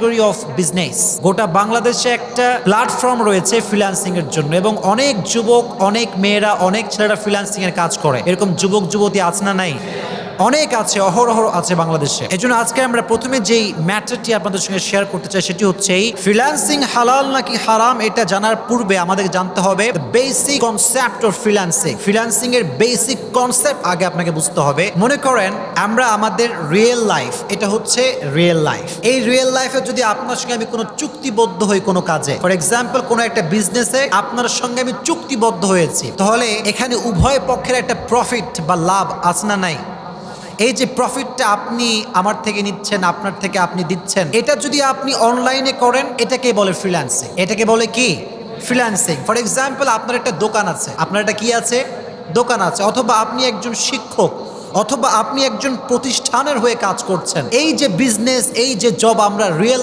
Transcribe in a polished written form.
Category of business. গোটা বাংলাদেশে একটা প্ল্যাটফর্ম রয়েছে ফ্রিল্যান্সিং এর জন্য, এবং অনেক যুবক, অনেক মেয়েরা, অনেক ছেলেরা ফ্রিল্যান্সিং এর কাজ করে। এরকম যুবক যুবতী আছে না নাই? অনেক আছে, অহরহ আছে বাংলাদেশে। এজন্য আজকে আমরা প্রথমে যেই ম্যাটারটি আপনাদের সঙ্গে শেয়ার করতে চাই সেটি হচ্ছে এই ফ্রিল্যান্সিং হালাল নাকি হারাম এটা জানার পূর্বে আমাদের জানতে হবে basic concept of freelancing. Freelancing এর বেসিক কনসেপ্ট আগে আপনাকে বুঝতে হবে। মনে করেন আমরা আমাদের রিয়েল লাইফ, এটা হচ্ছে রিয়েল লাইফ। এই রিয়েল লাইফে যদি আপনার সঙ্গে আমি কোনো চুক্তিবদ্ধ হই কোনো কাজে, ফর এক্সাম্পল কোনো একটা বিজনেসে আপনার সঙ্গে আমি চুক্তিবদ্ধ হয়েছি, তাহলে এখানে উভয় পক্ষের একটা প্রফিট বা লাভ আছে না নাই? এই যে প্রফিটটা আপনি আমার থেকে নিচ্ছেন, আপনার থেকে আপনি দিচ্ছেন, এটা যদি আপনি অনলাইনে করেন এটাকে বলে ফ্রিল্যান্সিং। এটাকে বলে কি? ফ্রিল্যান্সিং। ফর এক্সাম্পল আপনার একটা দোকান আছে, আপনার একটা কি আছে? দোকান আছে, অথবা আপনি একজন শিক্ষক, অথবা আপনি একজন প্রতিষ্ঠানের হয়ে কাজ করছেন। এই যে বিজনেস, এই যে জব আমরা রিয়েল